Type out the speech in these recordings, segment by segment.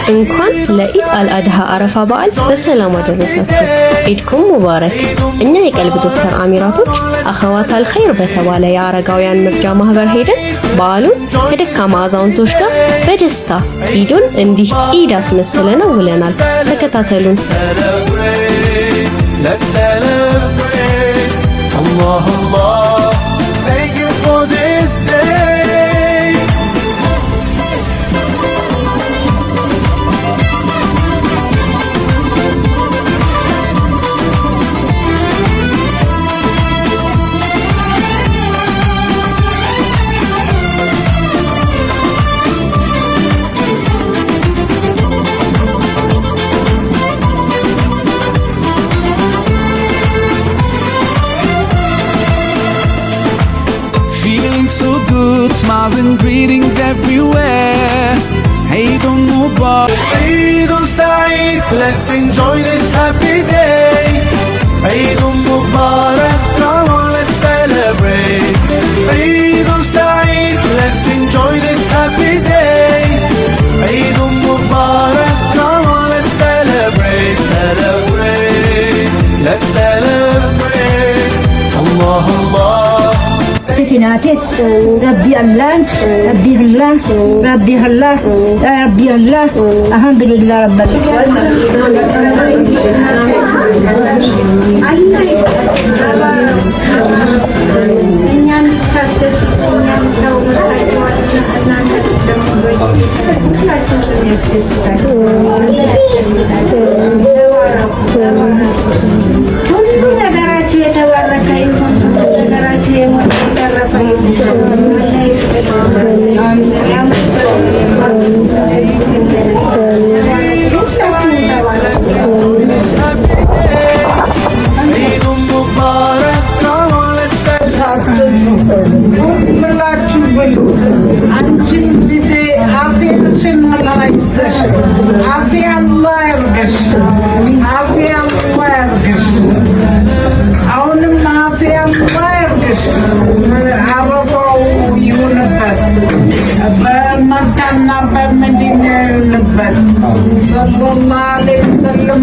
እንኳን ለኢድ አልአድሃ አረፋ በዓል በሰላም አደረሳችሁ። ኢድኩም ሙባረክ። እኛ የቀልብ ዶክተር አሚራቶች አኸዋት አልኸይር በተባለ የአረጋውያን ምርጃ ማህበር ሄደን በዓሉን ከደካማ አዛውንቶች ጋር በደስታ ኢዱን እንዲህ ኢድ አስመስለነው ውለናል። ተከታተሉን። Let's celebrate. Allah, Allah, thank you for this day. So good, smiles and greetings everywhere. Eid Mubarak, Eid Saeed, let's enjoy this happy day. Eid Mubarak, come on, let's celebrate. Eid Saeed, let's enjoy this happy day. Eid Mubarak, come on, let's celebrate, celebrate. Let's celebrate. Allah, Allah. تناتس ربي الله ربي الله ربي الله ربي الله الحمد لله رب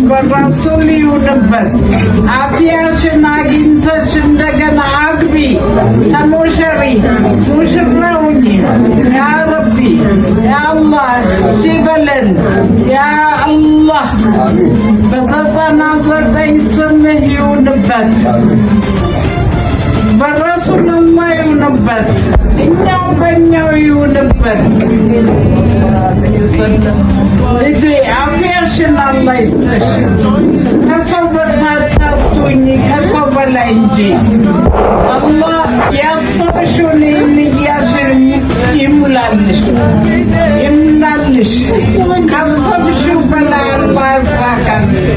በራሱል ይሁንበት አፊያሽን አግኝተሽ እንደገና አግቢ ተሞሸሪ ሙሽራ ሁኚ ያ ረቢ ያ አላህ ሲበለን ያ አላህ በ99 ስምህ ይሁንበት በራሱል አላህ ይሁንበት እኛው በእኛው ይሁንበት ልጄ አፊያሽን አላህ ይስጥሽ ከሰው በታች አትሁኚ ከሰው በላይ እንጂ አላህ ያሰብሽውን ንያሽን ይሙላልሽ ይሙላልሽ ካሰብሽው በላይ አላህ ያሳካልሽ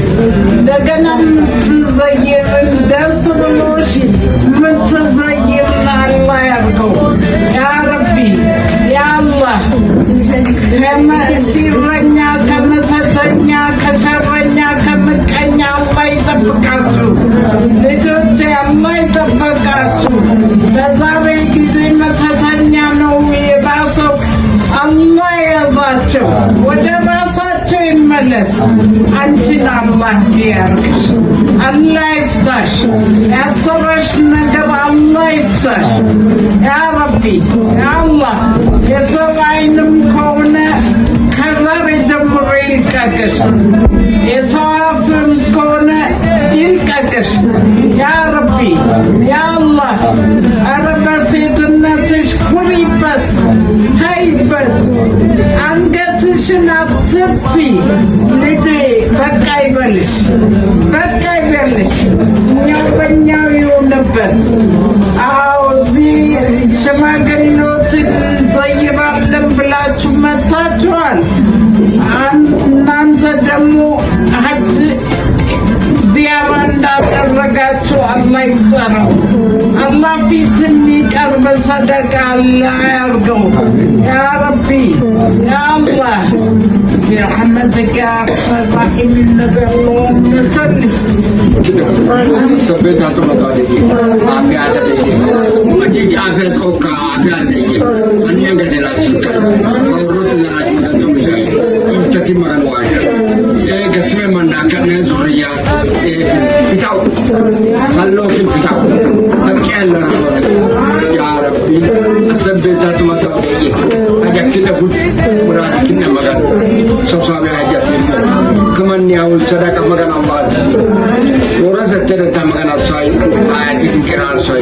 እንደገና የምትዘይርን ደስ ብሎሽ የምትዘይርን አላህ ያድርገው ያ ረቢ ያ አላህ ከመሲረኛ ከመተተኛ ከሸረኛ ከምቀኛ አላህ ይጠብቃችሁ ልጆቼ አላህ ይጠብቃችሁ በዛሬ ጊዜ መተተኛ ነው የባሰው አላህ ያዛቸው ወደ ራሳቸው ይመለስ አንቺን አላህ ያርግሽ አላህ ይፍታሽ ያሰበሽ ነገር አላህ ይፍታሽ ያ ረቢ ያ አላህ የሰው አይንም ከሆነ ከዛሬ ጀምሮ ይልቀቅሽ የሰው አፍም ከሆነ ይልቀቅሽ ያ ረቢ ያ አላህ ኧረ በሴትነትሽ ኩሪበት ታይበት አንገትሽን አትጥፊ ልጄ በቃ ይበልሽ በቃ ይበልሽ እኛው በእኛው ይሆንበት አዎ እዚህ ሽማግሌዎችን ዘይራለን ብላችሁ መጥታችኋል እናንተ ደግሞ ሀጅ ዚያራ እንዳደረጋችሁ አላህ ይቁጠረው አላህ ፊት የሚቀርብ ሰደቃ አላህ ያርገው ያ ረቢ ያ አላህ برحمتك يا ارحم الراحمين النبي اللهم صل سبيت هاتوا عافية مجيك عافية أوكا عافية زي أني قد لا تشكر أو روت لا تشكر gati makan waj gati me manakat ne zuriya fitaw hallo kin fitaw hakella ya rabbi asabbe zat ma tawdi ajak kita pun murad kinna makan sabsabe hajat kaman yaul sadaqah makan Allah ora zatte ta makan asai ayat kiran sai